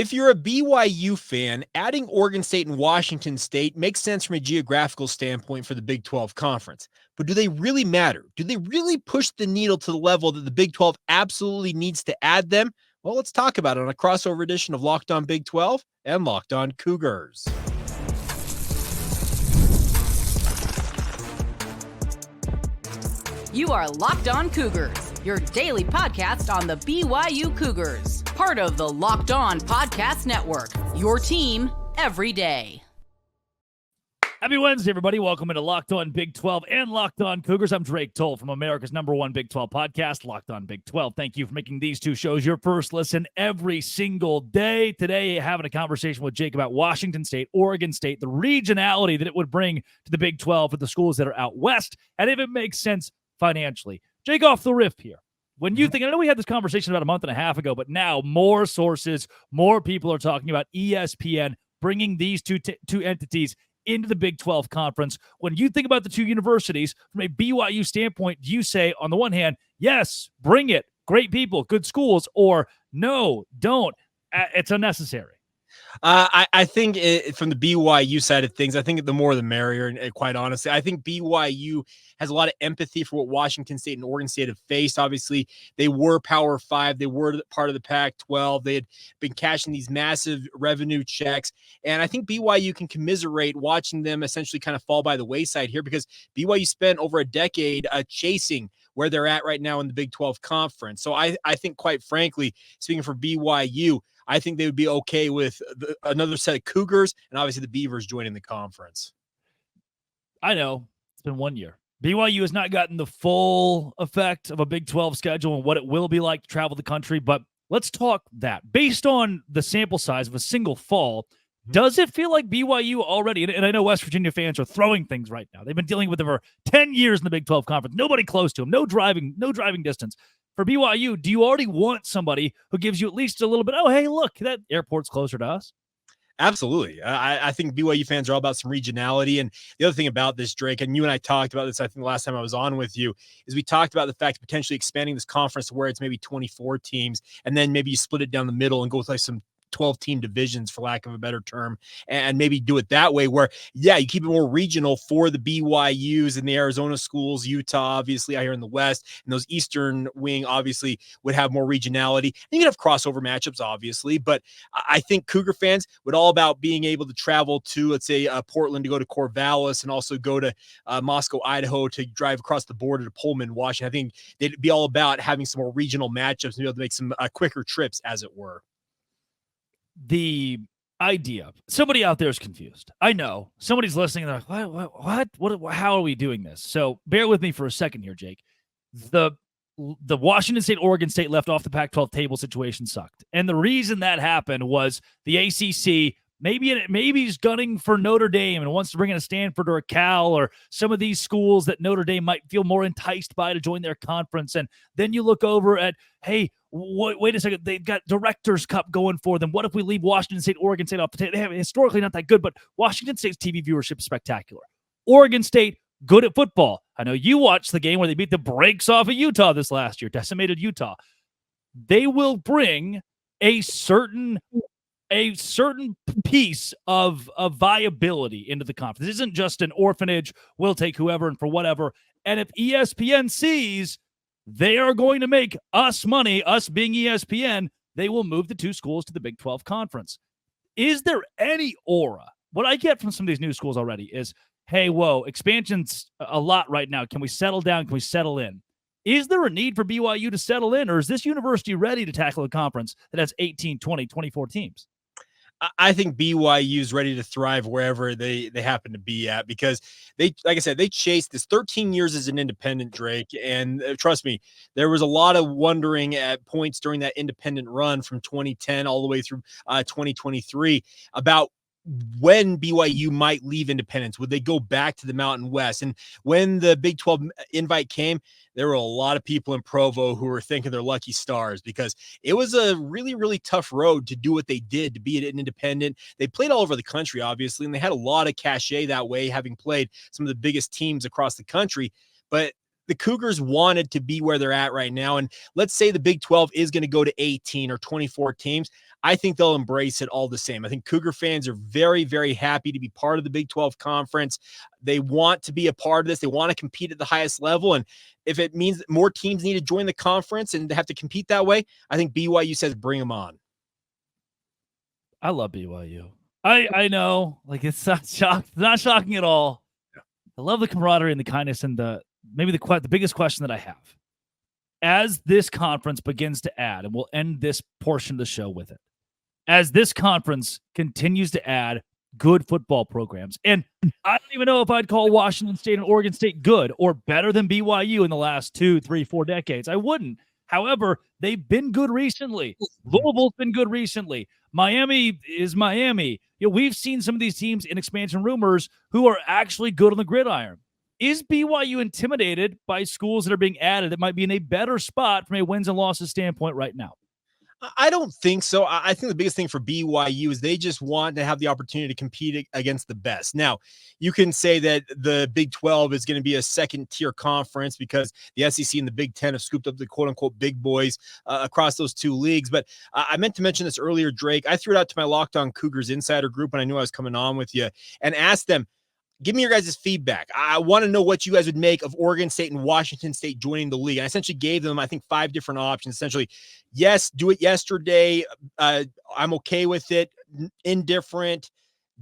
If you're a BYU fan, adding Oregon State and Washington State makes sense from a geographical standpoint for the Big 12 conference. But do they really matter? Do they really push the needle to the level that the Big 12 absolutely needs to add them? Well, let's talk about it on a crossover edition of Locked On Big 12 and Locked On Cougars. You are Locked On Cougars, your daily podcast on the BYU Cougars, part of the Locked On Podcast Network, your team every day. Happy Wednesday, everybody. Welcome into Locked On Big 12 and Locked On Cougars. I'm Drake Toll from America's #1 Big 12 podcast, Locked On Big 12. Thank you for making these two shows your first listen every single day. Today, having a conversation with Jake about Washington State, Oregon State, the regionality that it would bring to the Big 12 for the schools that are out west, and if it makes sense financially. Jake, off the riff here. When you think, I know we had this conversation about a month and a half ago, but now more sources, more people are talking about ESPN bringing these two entities into the Big 12 conference. When you think about the two universities from a BYU standpoint, do you say, on the one hand, yes, bring it, great people, good schools, or no, don't, it's unnecessary? I think from the BYU side of things, I think the more the merrier. And quite honestly, I think BYU has a lot of empathy for what Washington State and Oregon State have faced. Obviously, they were Power 5. They were part of the Pac-12. They had been cashing these massive revenue checks. And I think BYU can commiserate watching them essentially kind of fall by the wayside here, because BYU spent over a decade chasing where they're at right now in the Big 12 conference. So I think, quite frankly, speaking for BYU, I think they would be okay with another set of Cougars and obviously the Beavers joining the conference. I know it's been 1 year. BYU has not gotten the full effect of a Big 12 schedule and what it will be like to travel the country, but let's talk that. Based on the sample size of a single fall, does it feel like BYU already, and I know West Virginia fans are throwing things right now. They've been dealing with it for 10 years in the Big 12 conference. Nobody close to them, no driving distance. For BYU, do you already want somebody who gives you at least a little bit, oh, hey, look, that airport's closer to us? Absolutely. I think BYU fans are all about some regionality. And the other thing about this, Drake, and you and I talked about this, I think the last time I was on with you, is we talked about the fact of potentially expanding this conference to where it's maybe 24 teams, and then maybe you split it down the middle and go with like some 12-team divisions, for lack of a better term, and maybe do it that way where, yeah, you keep it more regional for the BYUs and the Arizona schools, Utah, obviously, out here in the West, and those Eastern wing obviously would have more regionality. And you can have crossover matchups, obviously, but I think Cougar fans would all about being able to travel to, let's say, Portland to go to Corvallis and also go to Moscow, Idaho to drive across the border to Pullman, Washington. I think they'd be all about having some more regional matchups and be able to make some quicker trips, as it were. The idea, somebody out there is confused. I know somebody's listening. They're like, what, how are we doing this? So bear with me for a second here, Jake. The Washington State, Oregon State left off the Pac-12 table situation sucked. And the reason that happened was the ACC maybe he's gunning for Notre Dame and wants to bring in a Stanford or a Cal or some of these schools that Notre Dame might feel more enticed by to join their conference. And then you look over at, hey, wait a second, they've got Directors Cup going for them. What if we leave Washington State, Oregon State off the table? They have historically not that good, but Washington State's TV viewership is spectacular. Oregon State, good at football. I know you watched the game where they beat the brakes off of Utah this last year, decimated Utah. They will bring a certain piece of viability into the conference. This isn't just an orphanage. We'll take whoever and for whatever. And if ESPN sees they are going to make us money, us being ESPN, they will move the two schools to the Big 12 conference. Is there any aura? What I get from some of these new schools already is, hey, whoa, expansion's a lot right now. Can we settle down? Can we settle in? Is there a need for BYU to settle in, or is this university ready to tackle a conference that has 18, 20, 24 teams? I think BYU is ready to thrive wherever they happen to be at, because they, like I said, they chased this 13 years as an independent, Drake. And trust me, there was a lot of wondering at points during that independent run from 2010 all the way through 2023 about when BYU might leave independence. Would they go back to the Mountain West? And when the Big 12 invite came, there were a lot of people in Provo who were thinking they're lucky stars, because it was a really, really tough road to do what they did, to be an independent. They played all over the country, obviously, and they had a lot of cachet that way, having played some of the biggest teams across the country. But the Cougars wanted to be where they're at right now. And let's say the Big 12 is going to go to 18 or 24 teams. I think they'll embrace it all the same. I think Cougar fans are very, very happy to be part of the Big 12 conference. They want to be a part of this. They want to compete at the highest level. And if it means that more teams need to join the conference and have to compete that way, I think BYU says bring them on. I love BYU. I know, like, it's not shocking at all. Yeah. I love the camaraderie and the kindness, and the biggest question that I have. As this conference begins to add, and we'll end this portion of the show with it, as this conference continues to add good football programs, and I don't even know if I'd call Washington State and Oregon State good or better than BYU in the last 2, 3, 4 decades. I wouldn't. However, they've been good recently. Louisville's been good recently. Miami is Miami. We've seen some of these teams in expansion rumors who are actually good on the gridiron. Is BYU intimidated by schools that are being added that might be in a better spot from a wins and losses standpoint right now? I don't think so. I think the biggest thing for BYU is they just want to have the opportunity to compete against the best. Now, you can say that the Big 12 is going to be a second-tier conference because the SEC and the Big 10 have scooped up the quote-unquote big boys across those two leagues. But I meant to mention this earlier, Drake. I threw it out to my Locked On Cougars insider group when I knew I was coming on with you and asked them, give me your guys' feedback. I want to know what you guys would make of Oregon State and Washington State joining the league. And I essentially gave them, I think, 5 different options. Essentially, yes, do it yesterday. I'm okay with it. Indifferent.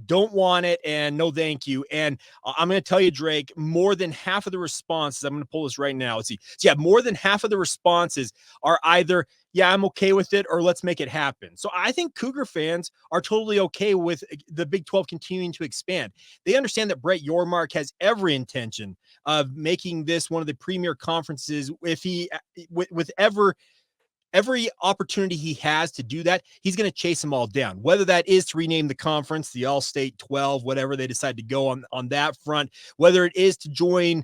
Don't want it. And no, thank you. And I'm going to tell you, Drake, more than half of the responses, I'm going to pull this right now. Let's see. So yeah, more than half of the responses are either, yeah, I'm okay with it, or let's make it happen. So I think Cougar fans are totally okay with the Big 12 continuing to expand. They understand that Brett Yormark has every intention of making this one of the premier conferences. If he, with every opportunity he has to do that, he's going to chase them all down, whether that is to rename the conference, the All-State 12, whatever they decide to go on that front, whether it is to join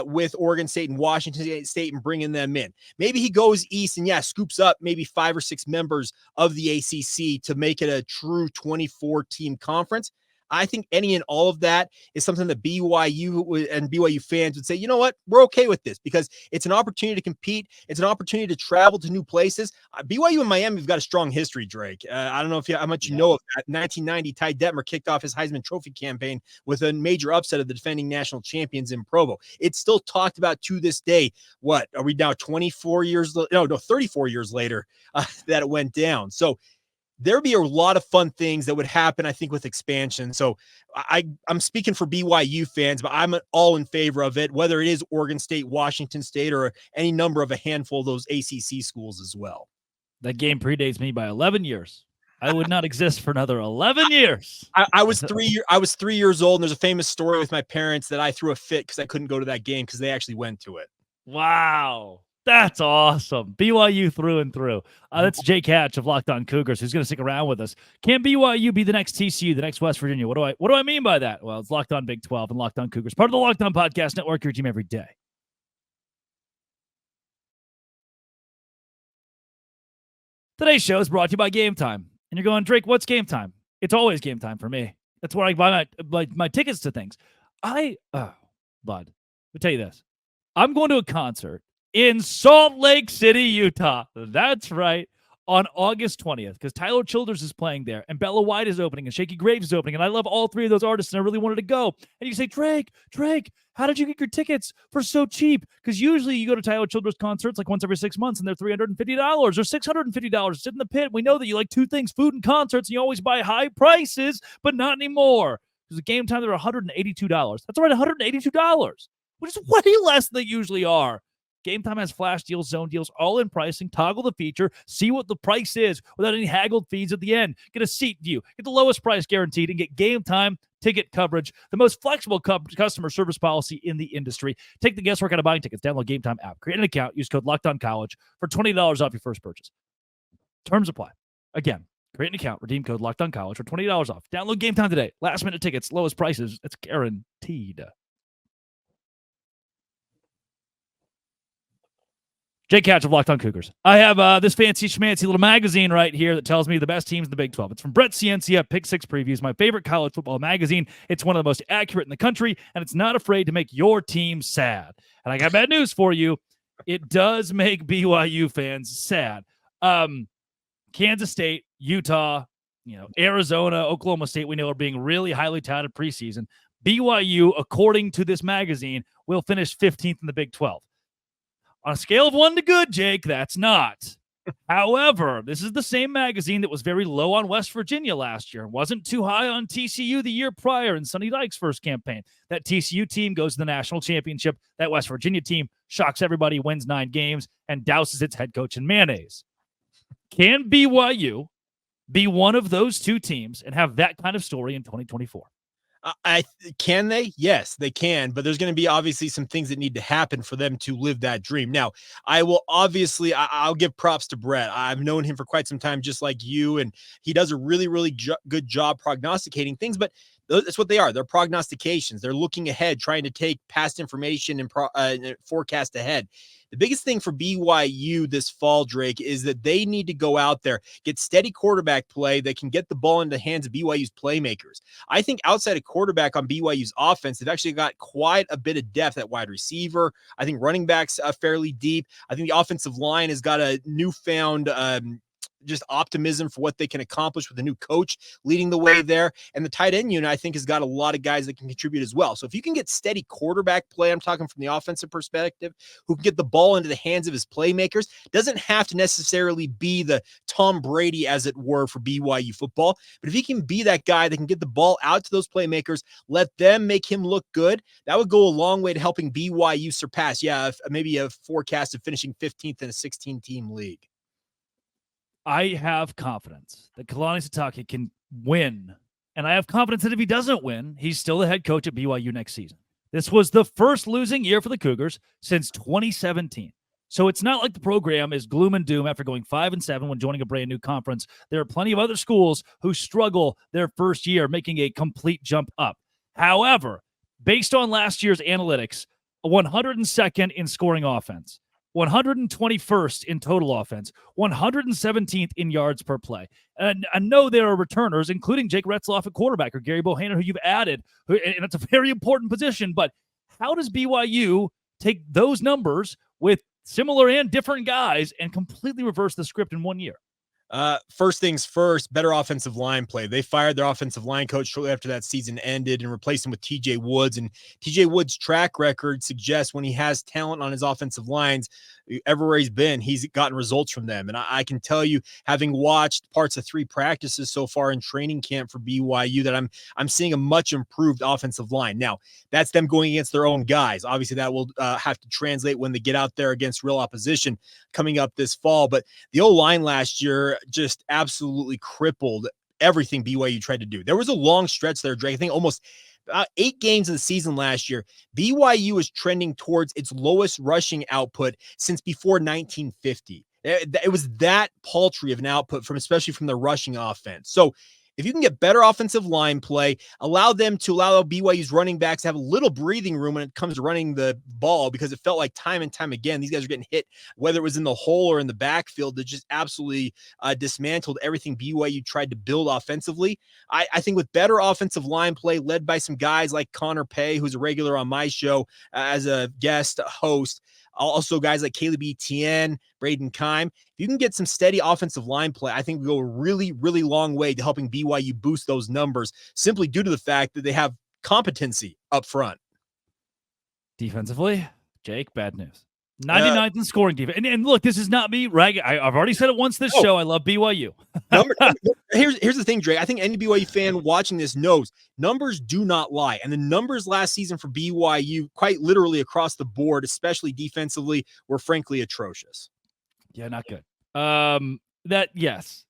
with Oregon State and Washington State and bringing them in. Maybe he goes east and, scoops up maybe 5 or 6 members of the ACC to make it a true 24-team conference. I think any and all of that is something that BYU and BYU fans would say, you know what, we're okay with this because it's an opportunity to compete. It's an opportunity to travel to new places. BYU and Miami have got a strong history, Drake. I don't know how much you know of that. 1990, Ty Detmer kicked off his Heisman Trophy campaign with a major upset of the defending national champions in Provo. It's still talked about to this day. What are we now, 34 years? No, 34 years later that it went down. So there'd be a lot of fun things that would happen, I think, with expansion. So I'm speaking for BYU fans, but I'm all in favor of it, whether it is Oregon State, Washington State, or any number of a handful of those ACC schools as well. That game predates me by 11 years. I would not exist for another 11 years. I was 3 years old, and there's a famous story with my parents that I threw a fit because I couldn't go to that game because they actually went to it. Wow. That's awesome. BYU through and through. That's Jake Hatch of Locked On Cougars, who's going to stick around with us. Can BYU be the next TCU, the next West Virginia? What do I mean by that? Well, it's Locked On Big 12 and Locked On Cougars, part of the Locked On Podcast Network, your team every day. Today's show is brought to you by GameTime. And you're going, Drake, what's GameTime? It's always GameTime for me. That's where I buy my tickets to things. Bud, let me tell you this. I'm going to a concert in Salt Lake City, Utah. That's right. On August 20th, because Tyler Childers is playing there, and Bella White is opening, and Shaky Graves is opening, and I love all 3 of those artists, and I really wanted to go. And you say, Drake, how did you get your tickets for so cheap? Because usually you go to Tyler Childers concerts like once every 6 months, and they're $350 or $650. Sit in the pit. We know that you like 2 things, food and concerts, and you always buy high prices, but not anymore. Because at Game Time, they're $182. That's right, $182, which is way less than they usually are. Game Time has flash deals, zone deals, all in pricing. Toggle the feature. See what the price is without any haggled fees at the end. Get a seat view. Get the lowest price guaranteed and get Game Time ticket coverage, the most flexible customer service policy in the industry. Take the guesswork out of buying tickets. Download Game Time app. Create an account. Use code LOCKEDONCollege for $20 off your first purchase. Terms apply. Again, create an account. Redeem code LOCKEDONCollege for $20 off. Download Game Time today. Last minute tickets. Lowest prices. It's guaranteed. Jake Hatch of Locked On Cougars. I have this fancy schmancy little magazine right here that tells me the best teams in the Big 12. It's from Brett Ciencia, Pick 6 Previews, my favorite college football magazine. It's one of the most accurate in the country, and it's not afraid to make your team sad. And I got bad news for you. It does make BYU fans sad. Kansas State, Utah, Arizona, Oklahoma State, we know are being really highly touted preseason. BYU, according to this magazine, will finish 15th in the Big 12. On a scale of 1 to good, Jake, that's not. However, this is the same magazine that was very low on West Virginia last year and wasn't too high on TCU the year prior in Sonny Dykes' first campaign. That TCU team goes to the national championship. That West Virginia team shocks everybody, wins 9 games, and douses its head coach in mayonnaise. Can BYU be one of those two teams and have that kind of story in 2024? Can they? Yes, they can, but there's going to be obviously some things that need to happen for them to live that dream. Now, I'll give props to Brett. I've known him for quite some time, just like you, and he does a really, really good job prognosticating things, but that's what they are. They're prognostications. They're looking ahead, trying to take past information and forecast ahead. The biggest thing for BYU this fall, Drake, is that they need to go out there, get steady quarterback play that can get the ball into the hands of BYU's playmakers. I think outside of quarterback on BYU's offense, they've actually got quite a bit of depth at wide receiver. I think running backs fairly deep. I think the offensive line has got a newfound just optimism for what they can accomplish with a new coach leading the way there. And the tight end unit, I think, has got a lot of guys that can contribute as well. So if you can get steady quarterback play, I'm talking from the offensive perspective, who can get the ball into the hands of his playmakers, doesn't have to necessarily be the Tom Brady, as it were, for BYU football. But if he can be that guy that can get the ball out to those playmakers, let them make him look good, that would go a long way to helping BYU surpass, maybe a forecast of finishing 15th in a 16-team league. I have confidence that Kalani Sitake can win. And I have confidence that if he doesn't win, he's still the head coach at BYU next season. This was the first losing year for the Cougars since 2017. So it's not like the program is gloom and doom after going 5-7 when joining a brand new conference. There are plenty of other schools who struggle their first year making a complete jump up. However, based on last year's analytics, 102nd in scoring offense, 121st in total offense, 117th in yards per play. And I know there are returners, including Jake Retzloff at quarterback or Gary Bohannon, who you've added, and it's a very important position. But how does BYU take those numbers with similar and different guys and completely reverse the script in 1 year? First things first, better offensive line play. They fired their offensive line coach shortly after that season ended and replaced him with TJ Woods. And TJ Woods' track record suggests when he has talent on his offensive lines, everywhere he's been, he's gotten results from them. And I can tell you, having watched parts of 3 practices so far in training camp for BYU, that I'm seeing a much improved offensive line. Now, that's them going against their own guys. Obviously, that will have to translate when they get out there against real opposition coming up this fall. But the O-line last year just absolutely crippled everything BYU tried to do. There was a long stretch there, Drake. I think almost 8 games of the season last year, BYU was trending towards its lowest rushing output since before 1950. It was that paltry of an output especially from the rushing offense. So if you can get better offensive line play, allow BYU's running backs to have a little breathing room when it comes to running the ball, because it felt like time and time again, these guys are getting hit, whether it was in the hole or in the backfield, that just absolutely dismantled everything BYU tried to build offensively. I think with better offensive line play led by some guys like Connor Pay, who's a regular on my show as a guest host, also guys like Caleb Etienne, Braden Keim. If you can get some steady offensive line play, I think we go a really, really long way to helping BYU boost those numbers, simply due to the fact that they have competency up front. Defensively, Jake, bad news. 99th in scoring defense. And look, this is not me ragging. I've already said it once this show. I love BYU. Here's the thing, Drake. I think any BYU fan watching this knows numbers do not lie. And the numbers last season for BYU, quite literally across the board, especially defensively, were frankly atrocious. Yeah, not good. Yes.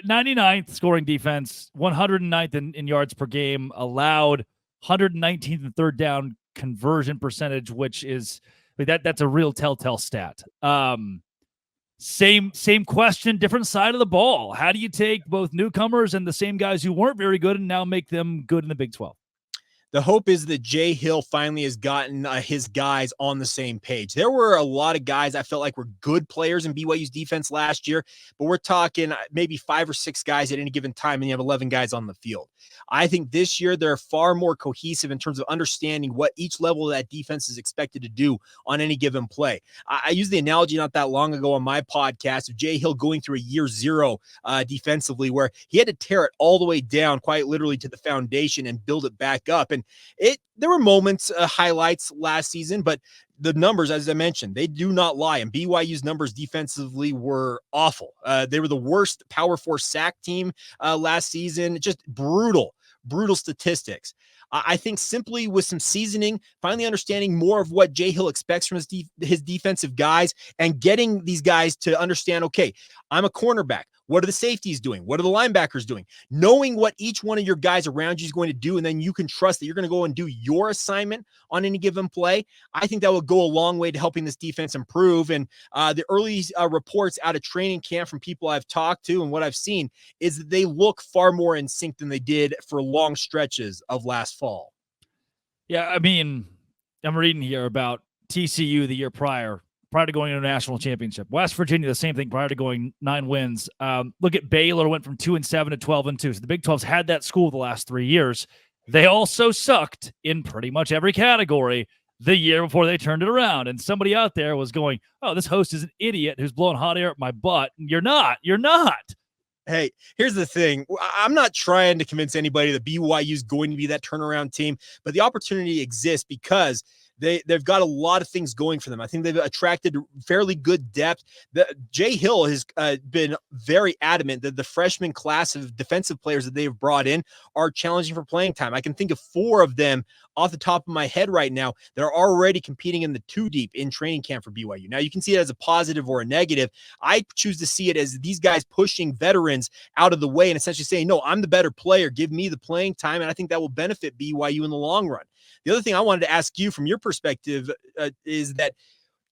99th scoring defense, 109th in yards per game, allowed 119th in third down conversion percentage, which is that's a real telltale stat. Same question, different side of the ball. How do you take both newcomers and the same guys who weren't very good and now make them good in the Big 12? The hope is that Jay Hill finally has gotten his guys on the same page. There were a lot of guys I felt like were good players in BYU's defense last year, but we're talking maybe 5 or 6 guys at any given time, and you have 11 guys on the field. I think this year they're far more cohesive in terms of understanding what each level of that defense is expected to do on any given play. I used the analogy not that long ago on my podcast of Jay Hill going through a year zero defensively, where he had to tear it all the way down, quite literally to the foundation, and build it back up. And there were moments, highlights last season, but the numbers, as I mentioned, they do not lie. And BYU's numbers defensively were awful. They were the worst Power 4 sack team last season. Just brutal statistics. I think simply with some seasoning, finally understanding more of what Jay Hill expects from his defensive guys, and getting these guys to understand, okay, I'm a cornerback. What are the safeties doing? What are the linebackers doing? Knowing what each one of your guys around you is going to do, and then you can trust that you're going to go and do your assignment on any given play. I think that will go a long way to helping this defense improve. And the early reports out of training camp from people I've talked to and what I've seen is that they look far more in sync than they did for long stretches of last fall. Yeah, I mean, I'm reading here about TCU the year prior to going to a national championship. West Virginia, the same thing prior to going 9 wins. Look at Baylor, went from 2-7 to 12-2. So the Big 12's had that school the last 3 years. They also sucked in pretty much every category the year before they turned it around. And somebody out there was going, oh, this host is an idiot who's blowing hot air at my butt. You're not. Hey, here's the thing. I'm not trying to convince anybody that BYU is going to be that turnaround team, but the opportunity exists because they've got a lot of things going for them. I think they've attracted fairly good depth. Jay Hill has been very adamant that the freshman class of defensive players that they've brought in are challenging for playing time. I can think of 4 of them off the top of my head right now that are already competing in the 2 deep in training camp for BYU. Now, you can see it as a positive or a negative. I choose to see it as these guys pushing veterans out of the way and essentially saying, no, I'm the better player. Give me the playing time. And I think that will benefit BYU in the long run. The other thing I wanted to ask you from your perspective is that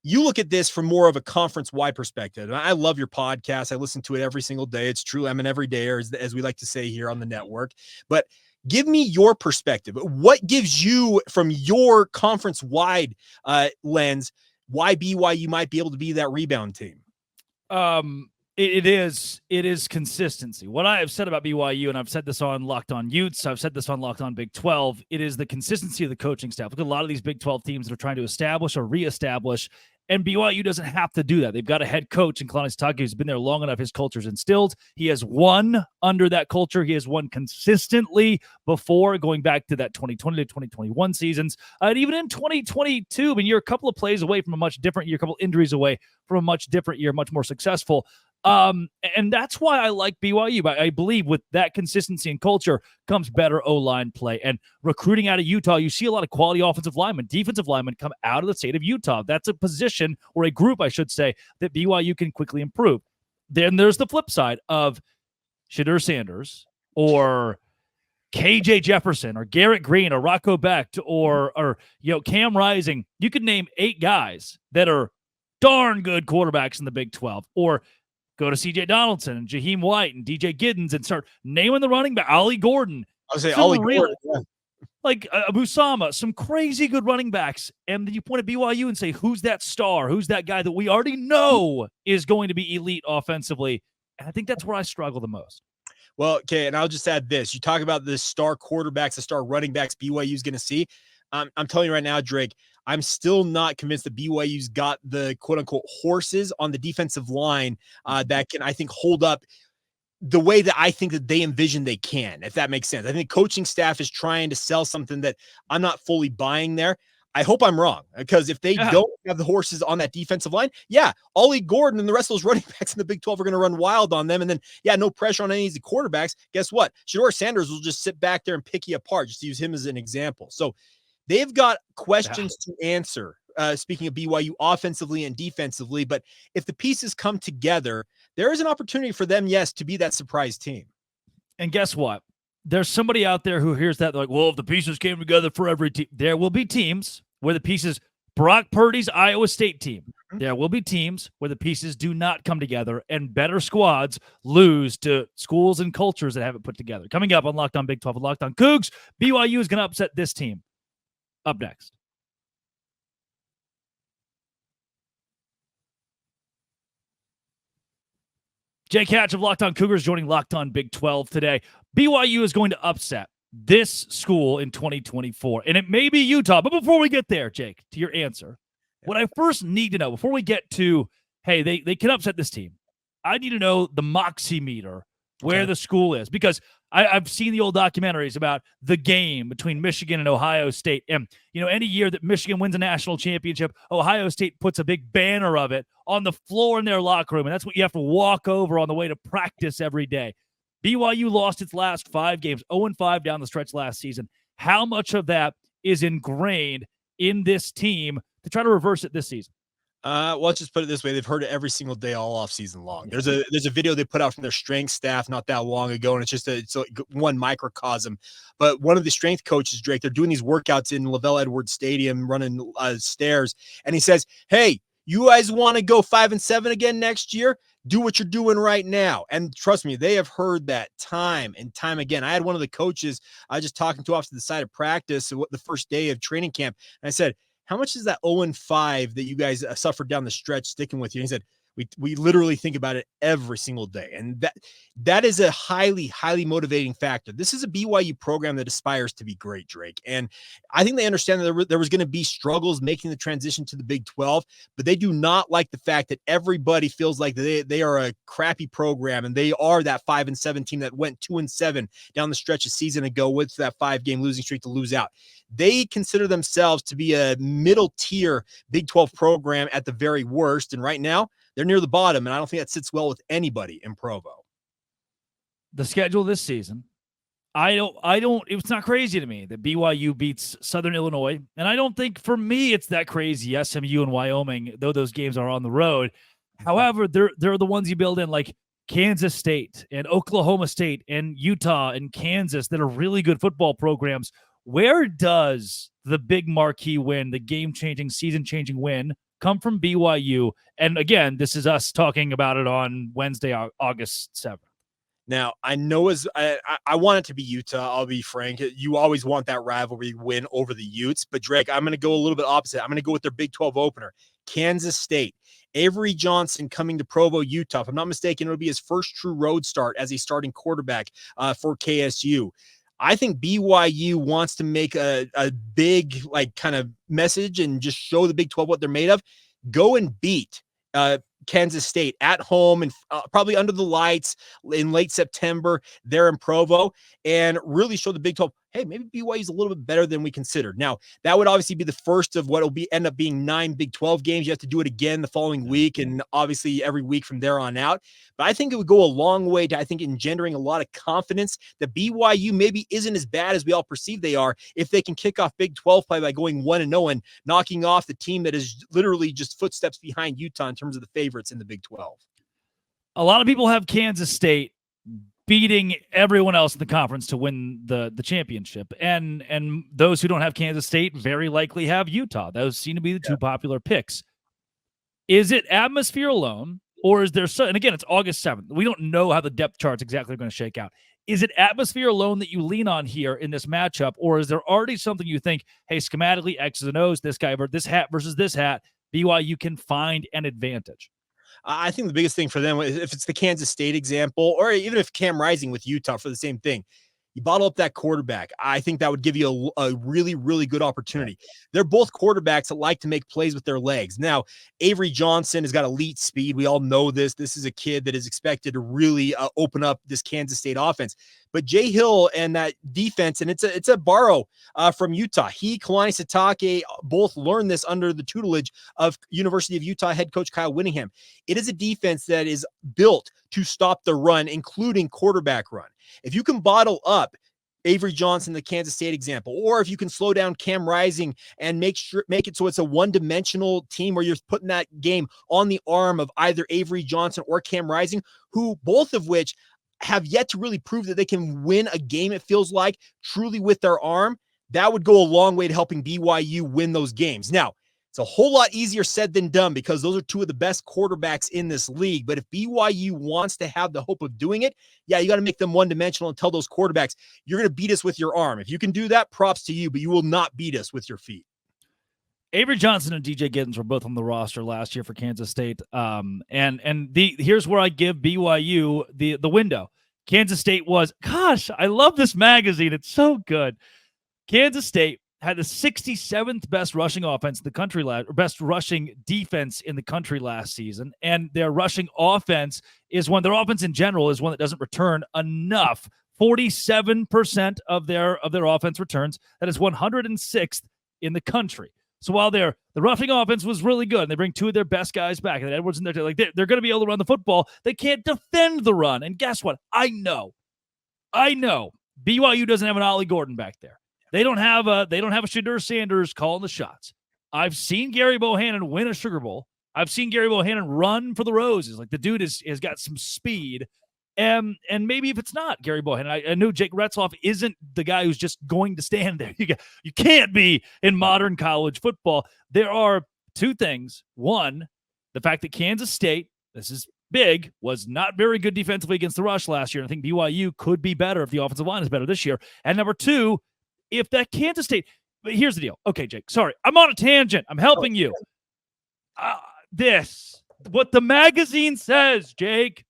you look at this from more of a conference-wide perspective. And I love your podcast. I listen to it every single day. It's true. I'm an everydayer, as we like to say here on the network. But give me your perspective. What gives you, from your conference-wide lens, why BYU might be able to be that rebound team? It is consistency. What I have said about BYU, and I've said this on Locked On Utes, I've said this on Locked On Big 12, it is the consistency of the coaching staff. Look at a lot of these Big 12 teams that are trying to establish or reestablish, and BYU doesn't have to do that. They've got a head coach in Kalani Sitake who's been there long enough. His culture's instilled. He has won under that culture. He has won consistently before, going back to that 2020 to 2021 seasons. And even in 2022, I mean, you're a couple of plays away from a much different year, a couple injuries away from a much different year, much more successful. And that's why I like BYU. But I believe with that consistency and culture comes better O-line play. And recruiting out of Utah, you see a lot of quality offensive linemen, defensive linemen come out of the state of Utah. That's a position, or a group, I should say, that BYU can quickly improve. Then there's the flip side of Shadur Sanders or KJ Jefferson or Garrett Green or Rocco Becht or Cam Rising. You could name 8 guys that are darn good quarterbacks in the Big 12, or go to C.J. Donaldson and Jaheim White and DJ Giddens and start naming the running back. Ollie Gordon. I would say Ollie Gordon. Yeah. Like Busama, some crazy good running backs. And then you point at BYU and say, who's that star? Who's that guy that we already know is going to be elite offensively? And I think that's where I struggle the most. Well, okay, and I'll just add this. You talk about the star quarterbacks, the star running backs BYU is going to see. I'm telling you right now, Drake, I'm still not convinced that BYU's got the quote-unquote horses on the defensive line that can, I think, hold up the way that I think that they envision they can, if that makes sense. I think coaching staff is trying to sell something that I'm not fully buying there. I hope I'm wrong, because if they don't have the horses on that defensive line, Ollie Gordon and the rest of those running backs in the Big 12 are going to run wild on them. And then, no pressure on any of the quarterbacks. Guess what? Shadur Sanders will just sit back there and pick you apart, just to use him as an example. So they've got questions to answer, speaking of BYU offensively and defensively. But if the pieces come together, there is an opportunity for them, yes, to be that surprise team. And guess what? There's somebody out there who hears that, like, well, if the pieces came together for every team, there will be teams where the pieces Brock Purdy's Iowa State team. There will be teams where the pieces do not come together and better squads lose to schools and cultures that haven't put together. Coming up on Locked On Big 12 and Locked On Cougs, BYU is going to upset this team. Up next. Jake Hatch of Locked On Cougars joining Locked On Big 12 today. BYU is going to upset this school in 2024, and it may be Utah. But before we get there, Jake, to your answer, what I first need to know, before we get to, hey, they can upset this team, I need to know the Moxie meter, where the school is. Because I've seen the old documentaries about the game between Michigan and Ohio State. And, any year that Michigan wins a national championship, Ohio State puts a big banner of it on the floor in their locker room. And that's what you have to walk over on the way to practice every day. BYU lost its last 5 games, 0-5 down the stretch last season. How much of that is ingrained in this team to try to reverse it this season? Well, let's just put it this way. They've heard it every single day, all off season long. There's a video they put out from their strength staff not that long ago, and it's like one microcosm. But one of the strength coaches, Drake, they're doing these workouts in Lavelle Edwards Stadium, running stairs, and he says, "Hey, you guys want to go 5-7 again next year? Do what you're doing right now." And trust me, they have heard that time and time again. I had one of the coaches I was just talking to off to the side of practice the first day of training camp, and I said, "How much is that 0-5 that you guys suffered down the stretch sticking with you?" And he said, we literally think about it every single day. And that is a highly, highly motivating factor. This is a BYU program that aspires to be great, Drake. And I think they understand that there was going to be struggles making the transition to the Big 12, but they do not like the fact that everybody feels like they are a crappy program, and they are that 5-7 team that went 2-7 down the stretch a season ago with that 5-game losing streak to lose out. They consider themselves to be a middle tier Big 12 program at the very worst. And right now they're near the bottom. And I don't think that sits well with anybody in Provo. The schedule this season, it's not crazy to me that BYU beats Southern Illinois. And I don't think for me, it's that crazy. SMU and Wyoming, though those games are on the road. However, they're the ones you build in, like Kansas State and Oklahoma State and Utah and Kansas, that are really good football programs. Where does the big marquee win, the game-changing, season-changing win, come from BYU? And again, this is us talking about it on Wednesday, August 7th. Now, I know I want it to be Utah. I'll be frank. You always want that rivalry win over the Utes. But, Drake, I'm going to go a little bit opposite. I'm going to go with their Big 12 opener, Kansas State. Avery Johnson coming to Provo, Utah. If I'm not mistaken, it'll be his first true road start as a starting quarterback for KSU. I think BYU wants to make a big kind of message and just show the Big 12 what they're made of. Go and beat Kansas State at home and probably under the lights in late September there in Provo, and really show the Big 12, hey, maybe BYU is a little bit better than we considered. Now, that would obviously be the first of what will end up being 9 Big 12 games. You have to do it again the following week, and obviously every week from there on out. But I think it would go a long way to, engendering a lot of confidence that BYU maybe isn't as bad as we all perceive they are if they can kick off Big 12 play by going 1-0 and knocking off the team that is literally just footsteps behind Utah in terms of the favorites in the Big 12. A lot of people have Kansas State beating everyone else in the conference to win the championship. And those who don't have Kansas State very likely have Utah. Those seem to be the two popular picks. Is it atmosphere alone, or is there and again, it's August 7th. We don't know how the depth charts exactly are going to shake out. Is it atmosphere alone that you lean on here in this matchup, or is there already something you think, hey, schematically, X's and O's, this guy, this hat versus this hat, BYU can find an advantage? I think the biggest thing for them, if it's the Kansas State example, or even if Cam Rising with Utah for the same thing, you bottle up that quarterback. I think that would give you a really, really good opportunity. They're both quarterbacks that like to make plays with their legs. Now, Avery Johnson has got elite speed. We all know this. This is a kid that is expected to really open up this Kansas State offense. But Jay Hill and that defense, and it's a borrow from Utah. Kalani, Sitake both learned this under the tutelage of University of Utah head coach Kyle Whittingham. It is a defense that is built to stop the run, including quarterback run. If you can bottle up Avery Johnson, the Kansas State example, or if you can slow down Cam Rising and make it so it's a one-dimensional team where you're putting that game on the arm of either Avery Johnson or Cam Rising, who both of which have yet to really prove that they can win a game, it feels like, truly with their arm, that would go a long way to helping BYU win those games. Now, It's a whole lot easier said than done because those are two of the best quarterbacks in this league. But if BYU wants to have the hope of doing it, yeah, you got to make them one-dimensional and tell those quarterbacks, you're going to beat us with your arm. If you can do that, props to you, but you will not beat us with your feet. Avery Johnson and DJ Giddens were both on the roster last year for Kansas State. Here's where I give BYU the window. Kansas State was, gosh, I love this magazine. It's so good. Kansas State had the 67th best rushing offense in the country best rushing defense in the country last season. And their rushing offense their offense in general is one that doesn't return enough. 47% of their offense returns. That is 106th in the country. So while the rushing offense was really good, and they bring two of their best guys back, and Edwards in there, like they're going to be able to run the football. They can't defend the run. And guess what? I know. BYU doesn't have an Ollie Gordon back there. They don't have a Shadur Sanders calling the shots. I've seen Gary Bohannon win a Sugar Bowl. I've seen Gary Bohannon run for the Roses. Like the dude has got some speed. And maybe if it's not Gary Bohannon, I know Jake Retzloff isn't the guy who's just going to stand there. You can't be in modern college football. There are two things. One, the fact that Kansas State, this is big, was not very good defensively against the rush last year. And I think BYU could be better if the offensive line is better this year. And number two, if that Kansas State, but here's the deal. Okay, Jake, sorry. I'm on a tangent. I'm helping you. What the magazine says, Jake,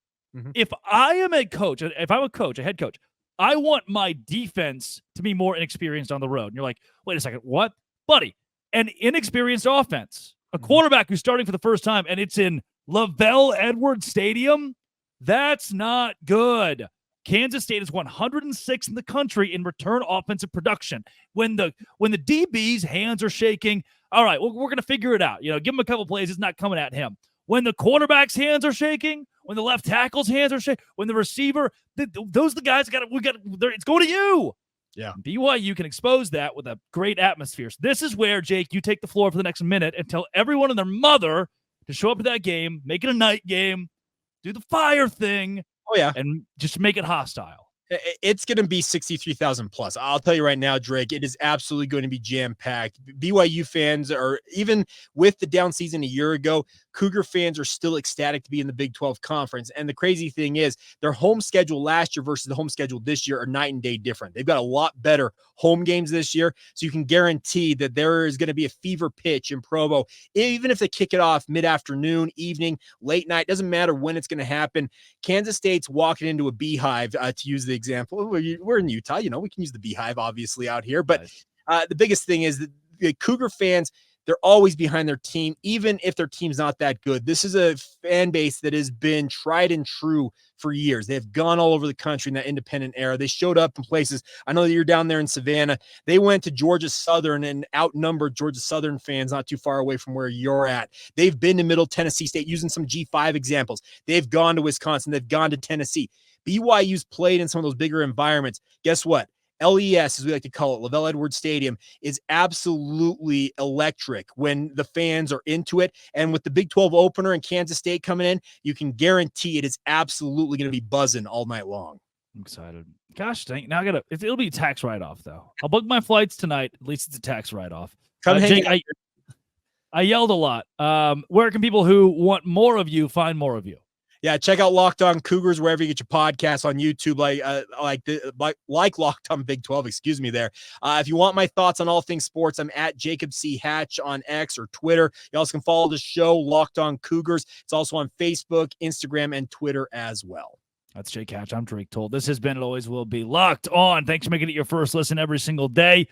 if I am a coach, if I'm a head coach, I want my defense to be more inexperienced on the road. And you're like, wait a second, what? Buddy, an inexperienced offense, a quarterback who's starting for the first time, and it's in Lavelle Edwards Stadium, that's not good. Kansas State is 106th in the country in return offensive production. When the DB's hands are shaking, all right, we're going to figure it out. Give him a couple plays. It's not coming at him. When the quarterback's hands are shaking, when the left tackle's hands are shaking, when the receiver, those are the guys it's going to you. Yeah. BYU can expose that with a great atmosphere. So this is where, Jake, you take the floor for the next minute and tell everyone and their mother to show up at that game, make it a night game, do the fire thing. Oh, yeah. And just make it hostile. It's going to be 63,000 plus. I'll tell you right now, Drake, it is absolutely going to be jam-packed. BYU fans are, even with the down season a year ago, Cougar fans are still ecstatic to be in the Big 12 conference. And the crazy thing is their home schedule last year versus the home schedule this year are night and day different. They've got a lot better home games this year. So you can guarantee that there is going to be a fever pitch in Provo, even if they kick it off mid-afternoon, evening, late night, doesn't matter when it's going to happen. Kansas State's walking into a beehive, to use the example. We're in Utah, we can use the beehive obviously out here, but the biggest thing is that the Cougar fans, they're always behind their team, even if their team's not that good. This is a fan base that has been tried and true for years. They've gone all over the country in that independent era. They showed up in places. I know that you're down there in Savannah. They went to Georgia Southern and outnumbered Georgia Southern fans not too far away from where you're at. They've been to Middle Tennessee State, using some G5 examples. They've gone to Wisconsin. They've gone to Tennessee. BYU's played in some of those bigger environments. Guess what? LES, as we like to call it, Lavelle Edwards Stadium, is absolutely electric when the fans are into it. And with the Big 12 opener and Kansas State coming in, you can guarantee it is absolutely going to be buzzing all night long. I'm excited. Gosh dang. Now it'll be a tax write-off, though. I'll book my flights tonight. At least it's a tax write-off. Jake, I yelled a lot. Where can people who want more of you find more of you? Yeah, check out Locked On Cougars wherever you get your podcasts on YouTube, like Locked On Big 12. Excuse me there. If you want my thoughts on all things sports, I'm at Jacob C. Hatch on X or Twitter. You also can follow the show Locked On Cougars. It's also on Facebook, Instagram, and Twitter as well. That's Jake Hatch. I'm Drake Toll. This has been, it always will be, Locked On. Thanks for making it your first listen every single day.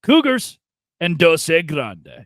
Cougars and Dose Grande.